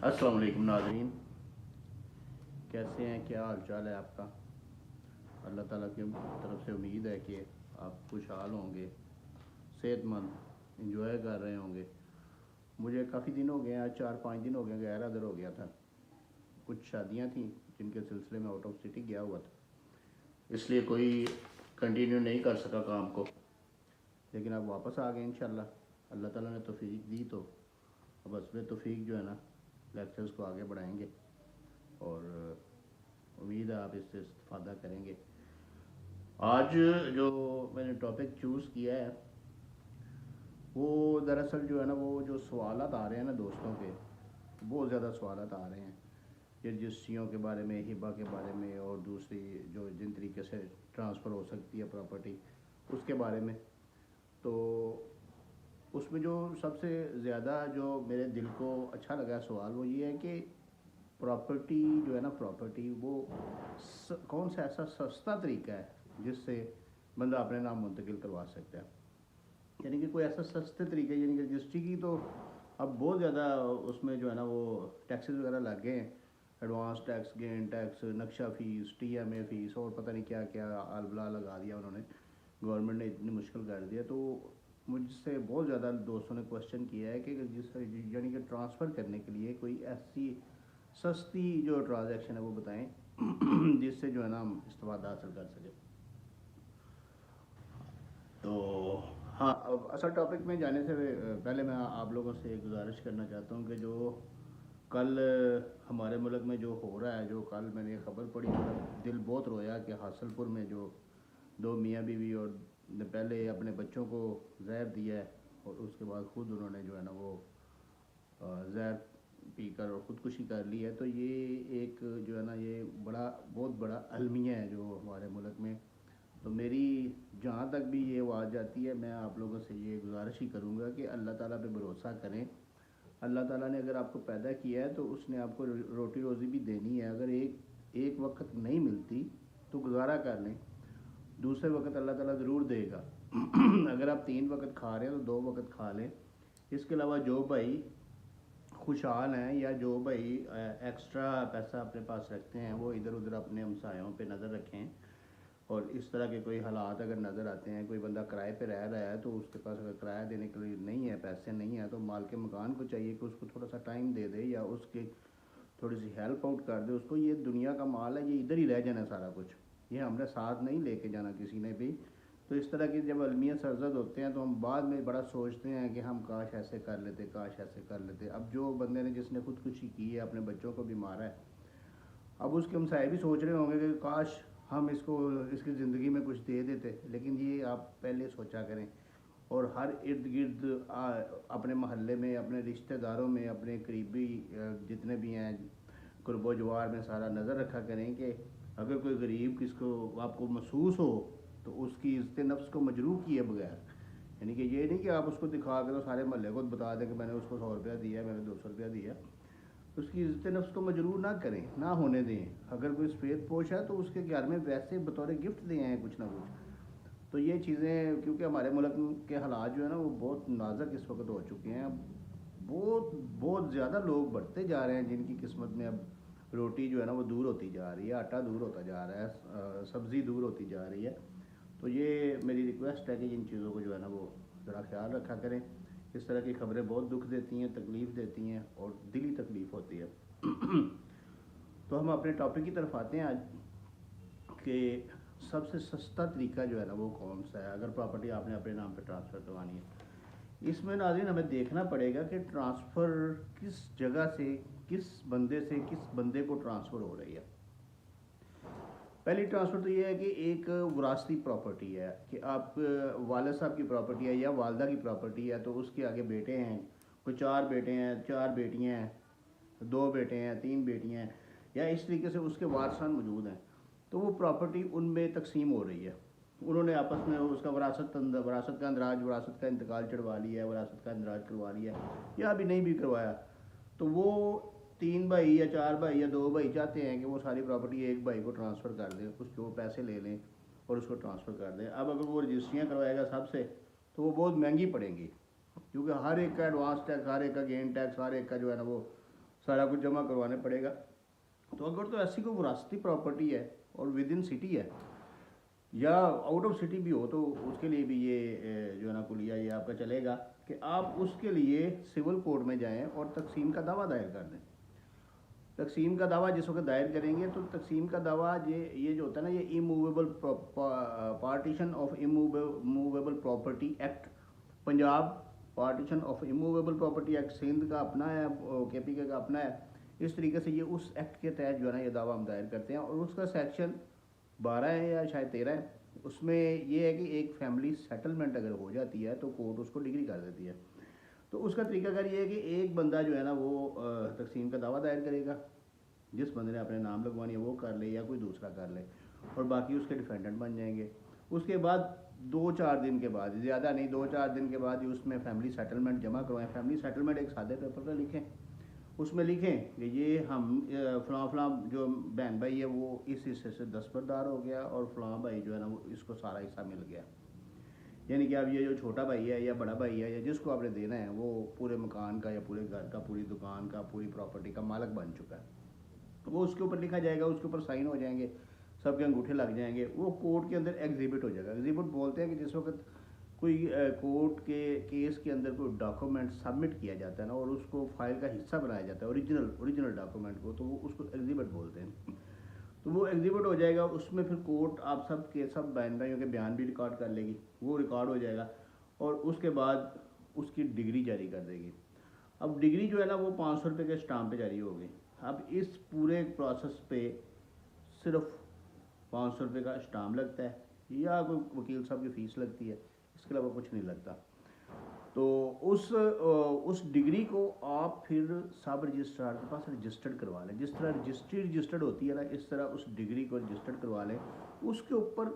अस्सलाम वालेकुम नाज़रीन, कैसे हैं? क्या हाल चाल है आपका? अल्लाह ताला की तरफ से उम्मीद है कि आप खुशहाल होंगे, सेहतमंद, इंजॉय कर रहे होंगे। मुझे काफ़ी दिन हो गए, आज 4-5 दिन हो गए, गैर हाज़िर हो गया था। कुछ शादियां थी जिनके सिलसिले में आउट ऑफ सिटी गया हुआ था, इसलिए कोई कंटिन्यू नहीं कर सका काम को। लेकिन अब वापस आ गए इंशाल्लाह। अल्लाह ताला ने तौफीक दी तो अब हस्ब तौफीक जो है ना, लेक्चर्स को आगे बढ़ाएंगे और उम्मीद है आप इससे इस्तेफादा करेंगे। आज जो मैंने टॉपिक चूज़ किया है वो दरअसल जो है ना, वो जो सवालत आ रहे हैं ना दोस्तों के, बहुत ज़्यादा सवालत आ रहे हैं रजिस्ट्रियों के बारे में, हिबा के बारे में, और दूसरी जो जिन तरीके से ट्रांसफ़र हो सकती है प्रॉपर्टी, उसके बारे में। तो उसमें जो सबसे ज़्यादा जो मेरे दिल को अच्छा लगा सवाल वो ये है कि प्रॉपर्टी जो है ना, प्रॉपर्टी वो कौन सा ऐसा सस्ता तरीका है जिससे बंदा अपने नाम मुंतकिल करवा सकता है। यानी कि कोई ऐसा सस्ते तरीके, यानी कि रजिस्ट्री की तो अब बहुत ज़्यादा उसमें जो है ना वो टैक्सेस वगैरह लग गए हैं, एडवांस टैक्स, गेन टैक्स, नक्शा फ़ीस, TMA फ़ीस और पता नहीं क्या क्या अलबला लगा दिया उन्होंने। गवर्नमेंट ने इतनी मुश्किल कर दिया। तो मुझसे बहुत ज़्यादा दोस्तों ने क्वेश्चन किया है कि जिस यानी कि ट्रांसफ़र करने के लिए कोई ऐसी सस्ती जो ट्रांजैक्शन है वो बताएं जिससे जो है ना हम इस्तेमाल हासिल कर सकें। तो हाँ, अब असल टॉपिक में जाने से पहले मैं आप लोगों से एक गुजारिश करना चाहता हूँ कि जो कल हमारे मुल्क में जो हो रहा है, जो कल मैंने ये ख़बर पढ़ी, मेरा दिल बहुत रोया कि हासलपुर में जो दो मियाँ बीवी और ने पहले अपने बच्चों को जहर दिया है और उसके बाद ख़ुद उन्होंने जो है ना वो जहर पीकर और ख़ुदकुशी कर ली है। तो ये एक जो है ना, ये बहुत बड़ा अलमिया है जो हमारे मुल्क में। तो मेरी जहाँ तक भी ये आवाज़ जाती है, मैं आप लोगों से ये गुजारिश ही करूँगा कि अल्लाह ताला पे भरोसा करें। अल्लाह ताला ने अगर आपको पैदा किया है तो उसने आपको रोटी रोज़ी भी देनी है। अगर एक एक वक्त नहीं मिलती तो गुजारा कर लें, दूसरे वक्त अल्लाह ताला ज़रूर देगा। अगर आप 3 वक्त खा रहे हैं तो 2 वक्त खा लें। इसके अलावा जो भाई खुशहाल हैं या जो भाई एक्स्ट्रा पैसा अपने पास रखते हैं, वो इधर उधर अपने हमसायों पे नज़र रखें। और इस तरह के कोई हालात अगर नज़र आते हैं, कोई बंदा किराए पे रह रहा है तो उसके पास अगर किराया देने के लिए नहीं है, पैसे नहीं है, तो माल के मकान को चाहिए कि उसको थोड़ा सा टाइम दे दे या उसकी थोड़ी सी हेल्प आउट कर दे उसको। ये दुनिया का माल है, ये इधर ही रह जाना सारा कुछ, ये हमने साथ नहीं लेके जाना किसी ने भी। तो इस तरह के जब अलमिया सरजद होते हैं तो हम बाद में बड़ा सोचते हैं कि हम काश ऐसे कर लेते, काश ऐसे कर लेते। अब जो बंदे ने जिसने खुदकुशी की है, अपने बच्चों को भी मारा है, अब उसके हमसाए भी सोच रहे होंगे कि काश हम इसको इसकी ज़िंदगी में कुछ दे देते। लेकिन ये आप पहले सोचा करें और हर इर्द गिर्द अपने महल्ले में, अपने रिश्तेदारों में, अपने करीबी जितने भी हैं कुर्बो जवार में सारा नज़र रखा करें कि अगर कोई गरीब किसको आपको महसूस हो तो उसकी इज़्ज़त नफ्स को मजरूह किए बगैर, यानी कि ये नहीं कि आप उसको दिखा के तो सारे महल्ले को बता दें कि मैंने उसको 100 रुपया दिया, मैंने 200 रुपया दिया। उसकी इज़्ज़त नफ्स को मजरूह ना करें, ना होने दें। अगर कोई सफ़ेद पोश है तो उसके घर में वैसे बतौर गिफ्ट दिए हैं कुछ ना कुछ। तो ये चीज़ें, क्योंकि हमारे मुल्क के हालात जो है ना वो बहुत नाजुक इस वक्त हो चुके हैं। बहुत बहुत ज़्यादा लोग बढ़ते जा रहे हैं जिनकी किस्मत में अब रोटी जो है ना वो दूर होती जा रही है, आटा दूर होता जा रहा है, सब्ज़ी दूर होती जा रही है। तो ये मेरी रिक्वेस्ट है कि इन चीज़ों को जो है ना वो ज़रा ख्याल रखा करें। इस तरह की खबरें बहुत दुख देती हैं, तकलीफ़ देती हैं और दिली तकलीफ़ होती है। तो हम अपने टॉपिक की तरफ आते हैं आज कि सबसे सस्ता तरीका जो है ना वो कौन सा है अगर प्रॉपर्टी आपने अपने नाम पे ट्रांसफ़र करवानी है। इसमें नाज़रीन हमें देखना पड़ेगा कि ट्रांसफ़र किस जगह से, किस बंदे को ट्रांसफ़र हो रही है। पहली ट्रांसफ़र तो ये है कि एक विरासती प्रॉपर्टी है कि आप वालिद साहब की प्रॉपर्टी है या वालदा की प्रॉपर्टी है, तो उसके आगे बेटे हैं, कोई 4 बेटे हैं, 4 बेटियां हैं, 2 बेटे हैं, 3 बेटियां हैं, या इस तरीके से उसके वारसान मौजूद हैं। तो वो प्रॉपर्टी उनमें तकसीम हो रही है। उन्होंने आपस में उसका वरासत का अंदराज, वरासत का इंतकाल चढ़वा लिया है, वरासत का इंदराज करवा लिया या अभी नहीं भी करवाया। तो वो 3 भाई या 4 भाई या 2 भाई चाहते हैं कि वो सारी प्रॉपर्टी एक भाई को ट्रांसफ़र कर दें, कुछ जो पैसे ले लें और उसको ट्रांसफ़र कर दें। अब अगर वो रजिस्ट्रियाँ करवाएगा सबसे तो वो बहुत महंगी पड़ेंगी, क्योंकि हर एक का एडवांस टैक्स, हर एक का गेन टैक्स, हर एक का जो है ना वो सारा कुछ जमा करवाने पड़ेगा। तो अगर तो ऐसी कोई विरासती प्रॉपर्टी है और विद इन सिटी है या आउट ऑफ सिटी भी हो तो उसके लिए भी ये जो है ना कुलिया ये आपका चलेगा कि आप उसके लिए सिविल कोर्ट में जाएं और तकसीम का दावा दायर कर दें। तकसीम का दावा जिस वक्त दायर करेंगे तो तकसीम का दावा ये जो होता है ना, ये immovable partition of immovable property act, Punjab partition of immovable property act, Sindh का अपना है, KPK का अपना है। इस तरीके से ये उस एक्ट के तहत जो है ना ये दावा हम दायर करते हैं और उसका सेक्शन 12 है या शायद 13 है। उसमें ये है कि एक फैमिली सेटलमेंट अगर हो जाती है तो कोर्ट उसको डिग्री कर देती है। तो उसका तरीकाकार ये है कि एक बंदा जो है ना वो तकसीम का दावा दायर करेगा, जिस बंदे ने अपने नाम लगवानी है वो कर ले या कोई दूसरा कर ले, और बाकी उसके डिफेंडेंट बन जाएंगे। उसके बाद 2-4 दिन के बाद, ज़्यादा नहीं 2-4 दिन के बाद ही उसमें फैमिली सेटलमेंट जमा करवाएं। फैमिली सेटलमेंट एक सादे पेपर पर लिखें, उसमें लिखें कि ये हम फ़लाँ फ़लाँ जो बहन भाई है वो इस हिस्से से दस्तबरदार हो गया और फ़लाँ भाई जो है ना वो इसको सारा हिस्सा मिल गया। यानी कि अब ये जो छोटा भाई है या बड़ा भाई है या जिसको आपने देना है वो पूरे मकान का या पूरे घर का, पूरी दुकान का, पूरी प्रॉपर्टी का मालिक बन चुका है। तो वो उसके ऊपर लिखा जाएगा, उसके ऊपर साइन हो जाएंगे, सबके अंगूठे लग जाएंगे, वो कोर्ट के अंदर एग्जिबिट हो जाएगा। एग्जिबिट बोलते हैं कि जिस वक्त कोई कोर्ट के केस के अंदर कोई डॉक्यूमेंट सबमिट किया जाता है ना और उसको फाइल का हिस्सा बनाया जाता है ओरिजिनल डॉक्यूमेंट को, तो वो उसको एग्जिबिट बोलते हैं। तो वो एग्जिबिट हो जाएगा, उसमें फिर कोर्ट आप सब के सब बहन भाइयों के बयान भी रिकॉर्ड कर लेगी, वो रिकॉर्ड हो जाएगा और उसके बाद उसकी डिग्री जारी कर देगी। अब डिग्री जो है ना वो 500 रुपये के स्टाम्प पे जारी होगी। अब इस पूरे प्रोसेस पे सिर्फ 500 रुपये का स्टाम्प लगता है या कोई वकील साहब की फ़ीस लगती है, इसके अलावा कुछ नहीं लगता। तो उस डिग्री को आप फिर सब रजिस्ट्रार के पास रजिस्टर्ड करवा लें। जिस तरह रजिस्ट्री रजिस्टर्ड होती है ना, इस तरह उस डिग्री को रजिस्टर्ड करवा लें। उसके ऊपर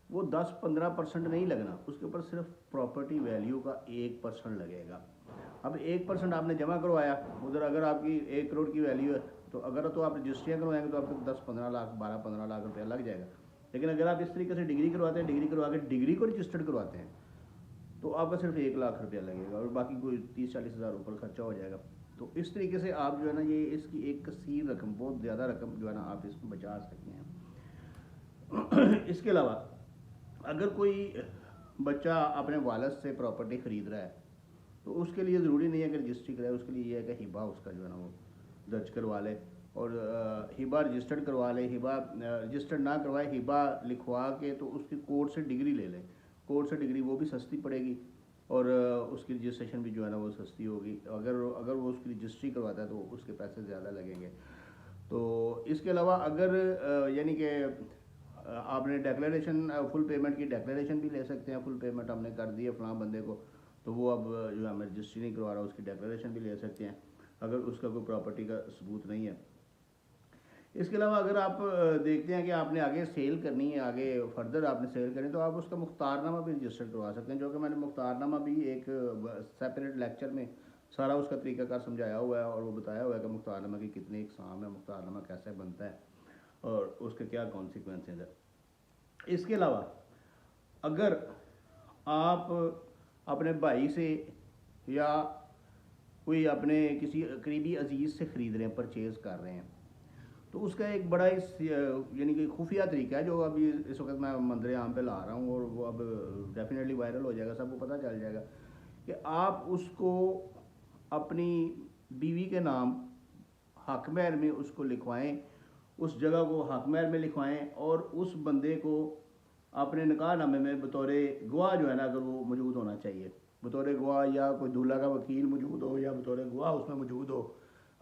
वो 10-15% नहीं लगना, उसके ऊपर सिर्फ प्रॉपर्टी वैल्यू का 1% लगेगा। अब 1% आपने जमा करवाया उधर, अगर आपकी 1 करोड़ की वैल्यू है तो अगर तो आप रजिस्ट्रियाँ करवाएंगे तो आपको 10-15 लाख 12-15 लाख रुपया लग जाएगा। लेकिन अगर आप इस तरीके से डिग्री करवाते हैं, डिग्री करवा के डिग्री को रजिस्टर्ड करवाते हैं तो आपका सिर्फ 1 लाख रुपया लगेगा और बाकी कोई 30-40 हज़ार ऊपर खर्चा हो जाएगा। तो इस तरीके से आप जो है ना ये इसकी एक कसीर रकम, बहुत ज़्यादा रकम जो है ना आप इसको बचा सकते हैं। इसके अलावा अगर कोई बच्चा अपने वालिद से प्रॉपर्टी ख़रीद रहा है तो उसके लिए ज़रूरी नहीं है कि रजिस्ट्री कराए, उसके लिए ये है कि हिबा उसका जो है ना वो दर्ज करवा ले और हिबा रजिस्टर्ड करवा ले। हिबा रजिस्टर्ड ना करवाए, हिबा लिखवा के तो उसकी कोर्ट से डिग्री ले लें। कोर्ट से डिग्री वो भी सस्ती पड़ेगी और उसकी रजिस्ट्रेशन भी जो है ना वो सस्ती होगी। अगर वो उसकी रजिस्ट्री करवाता है तो उसके पैसे ज़्यादा लगेंगे। तो इसके अलावा अगर यानी कि आपने डेक्लेरेशन फुल पेमेंट की डेक्लेरेशन भी ले सकते हैं। फुल पेमेंट हमने कर दी है फ़लाँ बंदे को, तो वो अब जो हमें रजिस्ट्री नहीं करवा रहा, उसकी डेक्लेरेशन भी ले सकते हैं अगर उसका कोई प्रॉपर्टी का सबूत नहीं है। इसके अलावा अगर आप देखते हैं कि आपने आगे सेल करनी है, आगे फर्दर आपने सेल करनी है, तो आप उसका मुख्तारनामा भी रजिस्टर करवा सकते हैं, जो कि मैंने मुख्तारनामा भी एक सेपरेट लेक्चर में सारा उसका तरीकाकार समझाया हुआ है और वो बताया हुआ है कि मुख्तारनामा की कितनी इकसाम है, मुख्तारनामा कैसे बनता है और उसके क्या कॉन्सिक्वेंसेज है। इसके अलावा अगर आप अपने भाई से या कोई अपने किसी करीबी अजीज़ से ख़रीद रहे हैं, परचेज़ कर रहे हैं, तो उसका एक बड़ा यानी कि खुफिया तरीका है जो अभी इस वक्त मैं मंजर आम पे ला रहा हूँ और वो अब डेफिनेटली वायरल हो जाएगा, सबको पता चल जाएगा कि आप उसको अपनी बीवी के नाम हक महर में उसको लिखवाएं, उस जगह को हक महर में लिखवाएं और उस बंदे को अपने निकाहनामे में बतौर गवाह जो है ना अगर वो मौजूद होना चाहिए, बतौर गवाह या कोई दूल्हा का वकील मौजूद हो या बतौर गवाह उसमें मौजूद हो।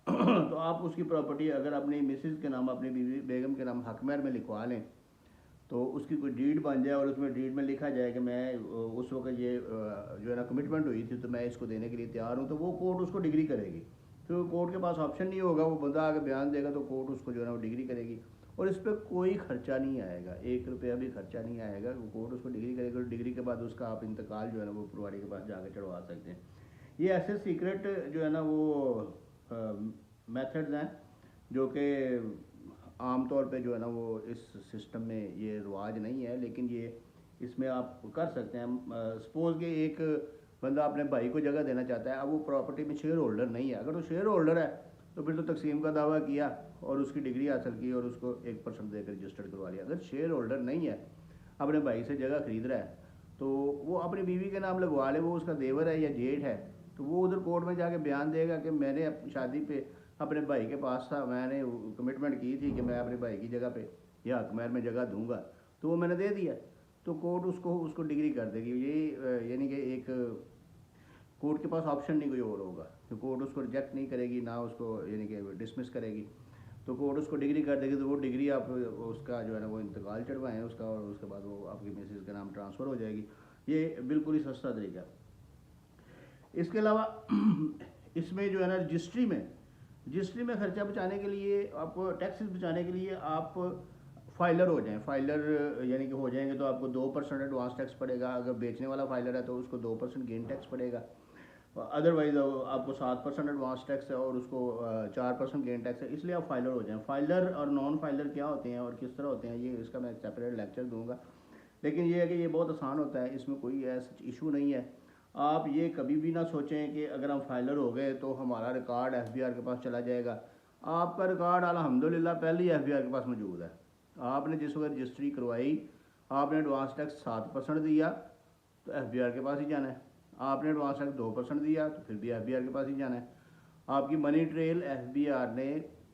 तो आप उसकी प्रॉपर्टी अगर अपनी मिसेज़ के नाम, अपनी बीवी बेगम के नाम हक महर में लिखवा लें तो उसकी कोई डीड बन जाए और उसमें डीड में लिखा जाए कि मैं उस वक्त ये जो है ना कमिटमेंट हुई थी तो मैं इसको देने के लिए तैयार हूँ, तो वो कोर्ट उसको डिग्री करेगी। तो कोर्ट के पास ऑप्शन नहीं होगा, वो बंदा आके बयान देगा तो कोर्ट उसको जो है ना वो डिग्री करेगी और इस पर कोई खर्चा नहीं आएगा, 1 रुपया भी खर्चा नहीं आएगा। वो कोर्ट उसको डिग्री करेगी और डिग्री के बाद उसका आप इंतकाल जो है ना वो पटवारी के पास जाकर चढ़वा सकते हैं। ये ऐसे सीक्रेट जो है ना वो मेथड्स हैं जो कि आम तौर पे जो है ना वो इस सिस्टम में ये रिवाज नहीं है, लेकिन ये इसमें आप कर सकते हैं। सपोज़ कि एक बंदा अपने भाई को जगह देना चाहता है, अब वो प्रॉपर्टी में शेयर होल्डर नहीं है, अगर वो शेयर होल्डर है तो फिर तो तकसीम का दावा किया और उसकी डिग्री हासिल की और उसको 1% देकर रजिस्टर्ड करवा लिया। अगर शेयर होल्डर नहीं है, अपने भाई से जगह खरीद रहा है, तो वो अपनी बीवी के नाम लगवा ले, वो उसका देवर है या जेठ है, तो वो उधर कोर्ट में जाके बयान देगा कि मैंने शादी पे अपने भाई के पास था, मैंने कमिटमेंट की थी कि मैं अपने भाई की जगह पे या हकमैर में जगह दूंगा, तो वो मैंने दे दिया, तो कोर्ट उसको उसको डिग्री कर देगी। ये यानी कि एक कोर्ट के पास ऑप्शन नहीं कोई और होगा, तो कोर्ट उसको रिजेक्ट नहीं करेगी, ना उसको यानी कि डिसमिस करेगी, तो कोर्ट उसको डिग्री कर देगी। तो वो डिग्री आप उसका जो है ना वो इंतकाल चढ़वाएँ उसका, और उसके बाद वो आपकी मिसेज के नाम ट्रांसफ़र हो जाएगी। ये बिल्कुल ही सस्ता तरीका। इसके अलावा इसमें जो है ना रजिस्ट्री में ख़र्चा बचाने के लिए, आपको टैक्सेस बचाने के लिए आप फाइलर हो जाएं। फाइलर यानी कि हो जाएंगे तो आपको 2% एडवांस टैक्स पड़ेगा। अगर बेचने वाला फाइलर है तो उसको 2% गेन टैक्स पड़ेगा। अदरवाइज आपको 7% एडवांस टैक्स है और उसको 4% गेन टैक्स है। इसलिए आप फाइलर हो जाएं। फाइलर और नॉन फाइलर क्या होते हैं और किस तरह होते हैं, ये इसका मैं एक सेपरेट लेक्चर दूंगा। लेकिन ये है कि ये बहुत आसान होता है, इसमें कोई ऐसा इशू नहीं है। आप ये कभी भी ना सोचें कि अगर हम फाइलर हो गए तो हमारा रिकॉर्ड एफबीआर के पास चला जाएगा। आपका रिकॉर्ड अल्हम्दुलिल्लाह पहले ही एफबीआर के पास मौजूद है। आपने जिस वक्त रजिस्ट्री करवाई, आपने एडवांस टैक्स 7% दिया तो एफबीआर के पास ही जाना है। आपने एडवांस टैक्स 2% दिया तो फिर भी एफबीआर के पास ही जाना है। आपकी मनी ट्रेल एफबीआर ने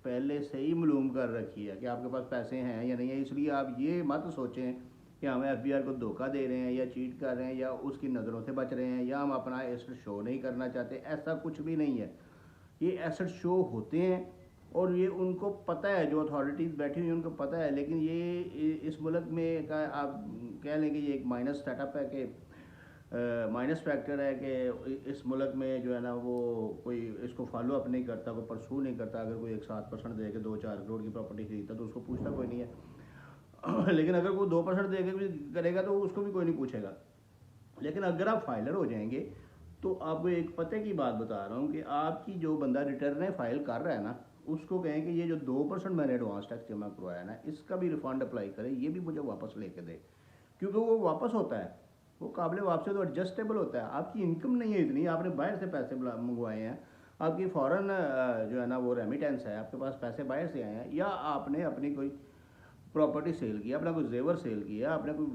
पहले से ही मालूम कर रखी है कि आपके पास पैसे हैं या नहीं है। इसलिए आप ये मत सोचें कि हम एफबीआर को धोखा दे रहे हैं या चीट कर रहे हैं या उसकी नज़रों से बच रहे हैं या हम अपना एसेट शो नहीं करना चाहते। ऐसा कुछ भी नहीं है। ये एसेट शो होते हैं और ये उनको पता है, जो अथॉरिटीज़ बैठी हुई हैं उनको पता है। लेकिन ये इस मुल्क में का आप कह लें कि ये एक माइनस सेटअप है कि माइनस फैक्टर है कि इस मुल्क में जो है ना वो कोई इसको फॉलो अप नहीं करता, कोई परसू नहीं करता। अगर कोई एक 7% दे के 2-4 करोड़ की प्रॉपर्टी खरीदता तो उसको पूछता कोई नहीं है। लेकिन अगर कोई 2% दे के भी करेगा तो उसको भी कोई नहीं पूछेगा। लेकिन अगर आप फाइलर हो जाएंगे तो आपको एक पते की बात बता रहा हूँ कि आपकी जो बंदा रिटर्न फाइल कर रहा है ना, उसको कहें कि ये जो 2% मैंने एडवांस टैक्स जमा करवाया ना, इसका भी रिफंड अप्लाई करें, ये भी मुझे वापस लेके दे। क्योंकि वो वापस होता है, वो काबिल वापसी तो एडजस्टेबल होता है। आपकी इनकम नहीं है इतनी, आपने बाहर से पैसे मंगवाए हैं, आपकी फ़ॉरन जो है ना वो रेमिटेंस है, आपके पास पैसे बाहर से आए हैं, या आपने अपनी कोई प्रॉपर्टी सेल किया, अपना कोई जेवर सेल किया, आपने कोई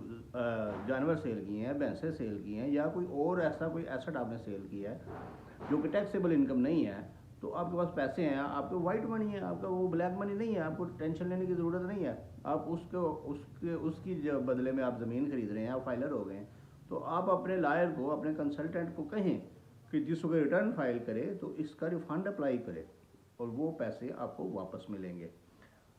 जानवर सेल किए हैं, भैंसें सेल की हैं, या कोई और ऐसा कोई एसेट आपने सेल किया है जो कि टैक्सेबल इनकम नहीं है, तो आपके पास पैसे हैं, आपके वाइट मनी है, आपका वो ब्लैक मनी नहीं है, आपको टेंशन लेने की ज़रूरत नहीं है। आप उसकी जो बदले में आप ज़मीन खरीद रहे हैं, आप फाइलर हो गए हैं, तो आप अपने लायर को, अपने कंसल्टेंट को कहें कि जिस वक्त रिटर्न फाइल करे तो इसका रिफंड अप्लाई करे और वो पैसे आपको वापस मिलेंगे।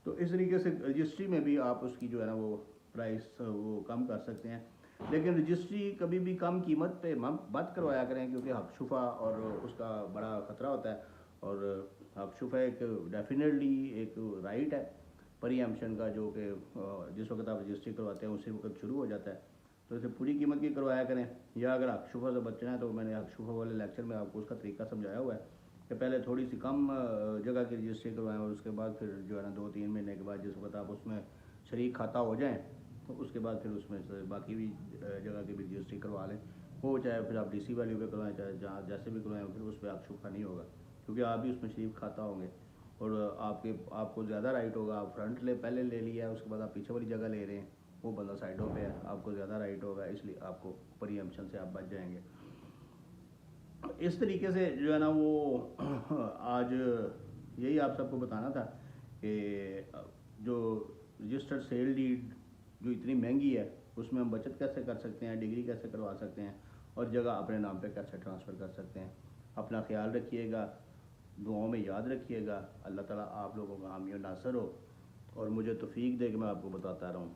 तो इस तरीके से रजिस्ट्री में भी आप उसकी जो है ना वो प्राइस वो कम कर सकते हैं। लेकिन रजिस्ट्री कभी भी कम कीमत पे मत करवाया करें, क्योंकि हकशुफा और उसका बड़ा ख़तरा होता है। और हकशुफा एक डेफिनेटली एक राइट है प्रीएम्पशन का, जो कि जिस वक्त आप रजिस्ट्री करवाते हैं उसी वक्त शुरू हो जाता है। तो इसे पूरी कीमत की करवाया करें। या अगर हकशुफा से बचना है तो मैंने हकशुफा वाले लेक्चर में आपको उसका तरीका समझाया हुआ है कि पहले थोड़ी सी कम जगह की रजिस्ट्री करवाएं और उसके बाद फिर जो है ना 2-3 महीने के बाद जिस वक्त आप उसमें शरीक खाता हो जाएं तो उसके बाद फिर उसमें से बाकी भी जगह की भी रजिस्ट्री करवा लें। हो चाहे फिर आप डीसी वैल्यू पे करवाएं, चाहे जहाँ जैसे भी करवाएं, फिर उस पर हकशुफा नहीं होगा, क्योंकि आप भी उसमें शरीक खाता होंगे और आपको ज़्यादा राइट होगा। आप फ्रंट पहले ले लिया, उसके बाद आप पीछे वाली जगह ले रहे हैं, वो बंदा साइडों पे है, आपको ज़्यादा राइट होगा, इसलिए आपको प्रीएम्पशन से आप बच जाएंगे। इस तरीके से जो है ना वो आज यही आप सबको बताना था कि जो रजिस्टर्ड सेल डीड जो इतनी महंगी है उसमें हम बचत कैसे कर सकते हैं, डिग्री कैसे करवा सकते हैं और जगह अपने नाम पे कैसे ट्रांसफ़र कर सकते हैं। अपना ख्याल रखिएगा, दुआओं में याद रखिएगा। अल्लाह ताला आप लोगों का हामी और नासर हो और मुझे तौफीक दे कि मैं आपको बताता रहूँ।